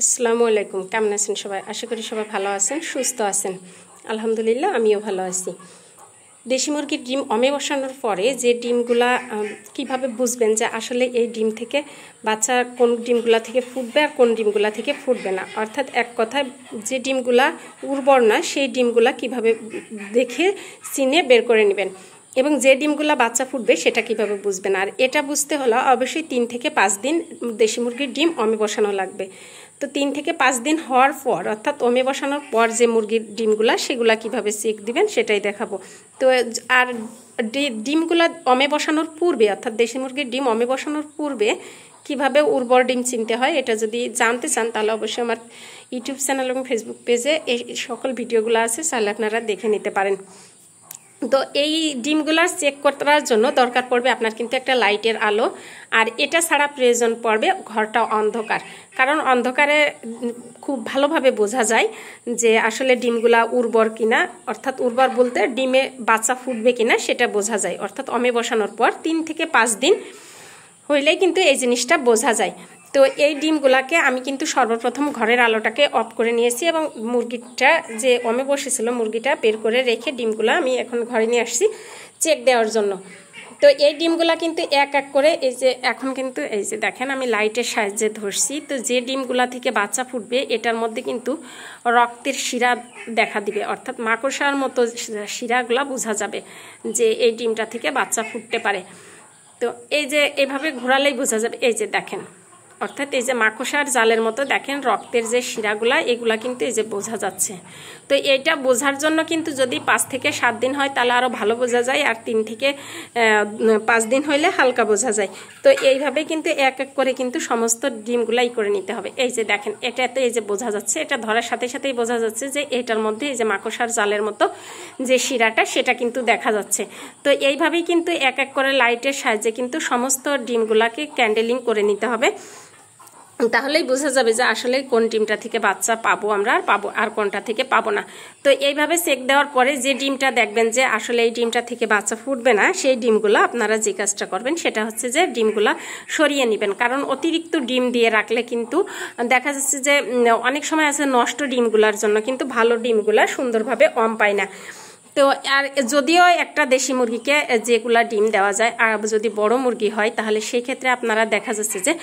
আসসালামু আলাইকুম। কেমন আছেন সবাই? আশা করি সবাই ভালো আছেন, সুস্থ আছেন। আলহামদুলিল্লাহ আমিও ভালো আছি। দেশি মুরগির ডিম অমে বসানোর পরে যে ডিমগুলা কিভাবে বুঝবেন যে আসলে এই ডিম থেকে বাচ্চা কোন ডিমগুলা থেকে ফুটবে আর কোন ডিমগুলা থেকে ফুটবে না, অর্থাৎ এক কথায় যে ডিমগুলা উর্বর না সেই ডিমগুলা কিভাবে দেখে চিনে বের করে নেবেন এবং যে ডিমগুলা বাচ্চা ফুটবে সেটা কিভাবে বুঝবেন। আর এটা বুঝতে হলে অবশ্যই 3 থেকে 5 দিন দেশি মুরগির ডিম অমে বসানো লাগবে। তো 3 থেকে 5 দিন হওয়ার পর অর্থাৎ অমে বসানোর পর যে মুরগির ডিমগুলা সেগুলা কিভাবে চেক দিবেন সেটাই দেখাবো। তো আর ডিমগুলা অমে বসানোর পূর্বে অর্থাৎ দেশি মুরগির ডিম অমে বসানোর পূর্বে কিভাবে উর্বর ডিম চিনতে হয় এটা যদি জানতে চান তাহলে অবশ্যই আমার ইউটিউব চ্যানেল এবং ফেসবুক পেজে এই সকল ভিডিওগুলো আছে, তাহলে আপনারা দেখে নিতে পারেন। তো এই ডিমগুলার চেক করার জন্য দরকার পড়বে আপনার কিন্তু একটা লাইটের আলো, আর এটা ছাড়া প্রয়োজন পড়বে ঘরটা অন্ধকার, কারণ অন্ধকারে খুব ভালোভাবে বোঝা যায় যে আসলে ডিমগুলা উর্বর কিনা, অর্থাৎ উর্বর বলতে ডিমে বাচ্চা ফুটবে কিনা সেটা বোঝা যায়। অর্থাৎ অমে বসানোর পর 3 থেকে 5 দিন হইলেই কিন্তু এই জিনিসটা বোঝা যায়। তো এই ডিমগুলাকে আমি কিন্তু সর্বপ্রথম ঘরের আলোটাকে অফ করে নিয়েছি এবং মুরগিটা যে অমে বসেছিল মুরগিটা বের করে রেখে ডিমগুলা আমি এখন ঘরে নিয়ে আসছি চেক দেওয়ার জন্য। তো এই ডিমগুলা কিন্তু এক এক করে এই যে এখন কিন্তু এই যে দেখেন আমি লাইটের সাহায্যে ধরছি। তো যে ডিমগুলা থেকে বাচ্চা ফুটবে এটার মধ্যে কিন্তু রক্তের শিরা দেখা দিবে, অর্থাৎ মাকড়সার মতো শিরাগুলা বোঝা যাবে যে এই ডিমটা থেকে বাচ্চা ফুটতে পারে। তো এই যে এভাবে ঘোরালেই বোঝা যাবে, এই যে দেখেন, অর্থাৎ এই যে মাকড়সার জালের মতো দেখেন রক্তের যে শিরাগুলা এগুলা কিন্তু এই যে বোঝা যাচ্ছে। তো এইটা বোঝার জন্য কিন্তু যদি 5 থেকে 7 দিন হয় তাহলে আরও ভালো বোঝা যায়, আর 3 থেকে 5 দিন হইলে হালকা বোঝা যায়। তো এইভাবে কিন্তু এক এক করে কিন্তু সমস্ত ডিমগুলাই করে নিতে হবে। এই যে দেখেন এটাতে এই যে বোঝা যাচ্ছে, এটা ধরার সাথে সাথেই বোঝা যাচ্ছে যে এটার মধ্যে এই যে মাকড়সার জালের মতো যে শিরাটা সেটা কিন্তু দেখা যাচ্ছে। তো এইভাবেই কিন্তু এক এক করে লাইটের সাহায্যে কিন্তু সমস্ত ডিমগুলাকে ক্যান্ডেলিং করে নিতে হবে, তাহলেই বোঝা যাবে যে আসলে কোন ডিমটা থেকে বাচ্চা পাবো আমরা আর কোনটা থেকে পাবো না। তো এইভাবে চেক দেওয়ার পরে যে ডিমটা দেখবেন যে আসলে এই ডিমটা থেকে বাচ্চা ফুটবে না সেই ডিমগুলো আপনারা যে কাজটা করবেন সেটা হচ্ছে যে ডিমগুলা সরিয়ে নেবেন, কারণ অতিরিক্ত ডিম দিয়ে রাখলে কিন্তু দেখা যাচ্ছে যে অনেক সময় আছে নষ্ট ডিমগুলার জন্য কিন্তু ভালো ডিমগুলা সুন্দরভাবে পায় না। তো আর যদিও একটা দেশি মুরগিকে যেগুলা ডিম দেওয়া যায়, আর যদি বড় মুরগি হয় তাহলে সেই ক্ষেত্রে আপনারা দেখা যাচ্ছে যে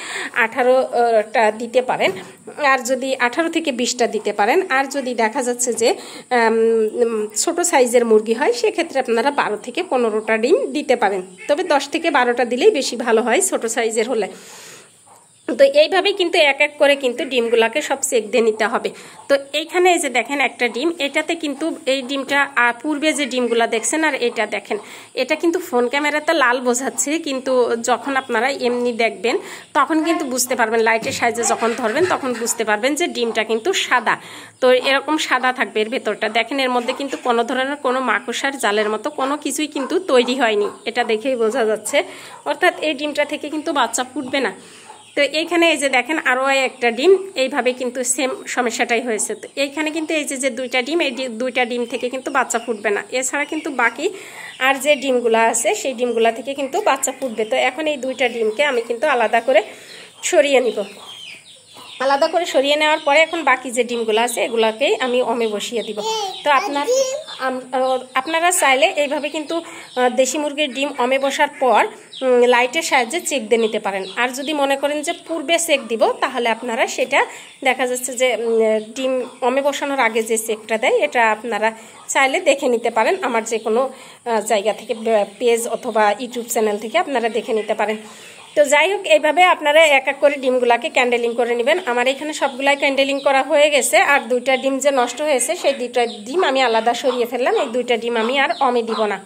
18টা দিতে পারেন, আর যদি 18 থেকে 20টা দিতে পারেন। আর যদি দেখা যাচ্ছে যে ছোট সাইজের মুরগি হয় সেক্ষেত্রে আপনারা 12 থেকে 15টা ডিম দিতে পারেন, তবে 10 থেকে 12টা দিলেই বেশি ভালো হয় ছোট সাইজের হলে। তো এইভাবে কিন্তু এক এক করে কিন্তু ডিমগুলাকে সব চেক দিয়ে নিতে হবে। তো এইখানে এই যে দেখেন একটা ডিম, এটাতে কিন্তু এই ডিমটা পূর্বে যে ডিমগুলা দেখছেন আর এটা দেখেন, এটা কিন্তু ফোন ক্যামেরাতে লাল বোঝাচ্ছে, কিন্তু যখন আপনারা এমনি দেখবেন তখন কিন্তু বুঝতে পারবেন, লাইটের সাহায্যে যখন ধরবেন তখন বুঝতে পারবেন যে ডিমটা কিন্তু সাদা। তো এরকম সাদা থাকবে এর ভেতরটা, দেখেন এর মধ্যে কিন্তু কোনো ধরনের কোনো মাকড়সার জালের মতো কোনো কিছুই কিন্তু তৈরি হয়নি, এটা দেখেই বোঝা যাচ্ছে। অর্থাৎ এই ডিমটা থেকে কিন্তু বাচ্চা ফুটবে না। তো এইখানে এই যে দেখেন আরও একটা ডিম, এইভাবে কিন্তু সেম সমস্যাটাই হয়েছে। তো এইখানে কিন্তু এই যে 2টা ডিম, এই 2টা ডিম থেকে কিন্তু বাচ্চা ফুটবে না, এছাড়া কিন্তু বাকি আর যে ডিমগুলো আছে সেই ডিমগুলা থেকে কিন্তু বাচ্চা ফুটবে। তো এখন এই 2টা ডিমকে আমি কিন্তু আলাদা করে সরিয়ে নিব। আলাদা করে সরিয়ে নেওয়ার পরে এখন বাকি যে ডিমগুলো আছে এগুলাকেই আমি অমে বসিয়ে দিব। তো আপনারা চাইলে এইভাবে কিন্তু দেশি মুরগির ডিম অমে বসার পর লাইটের সাহায্যে চেক দিয়ে নিতে পারেন। আর যদি মনে করেন যে পূর্বে চেক দিব তাহলে আপনারা সেটা দেখা যাচ্ছে যে ডিম অমে বসানোর আগে যে চেকটা দেয় এটা আপনারা চাইলে দেখে নিতে পারেন, আমার যে কোনো জায়গা থেকে পেজ অথবা ইউটিউব চ্যানেল থেকে আপনারা দেখে নিতে পারেন। তো যাই হোক এইভাবে আপনারা এক এক করে ডিমগুলাকে ক্যান্ডেলিং করে নেবেন। আমার এখানে সবগুলাই ক্যান্ডেলিং করা হয়ে গেছে, আর 2টা ডিম যে নষ্ট হয়েছে সেই 2টা ডিম আমি আলাদা সরিয়ে ফেললাম, এই 2টা ডিম আমি আর অমে দিব না।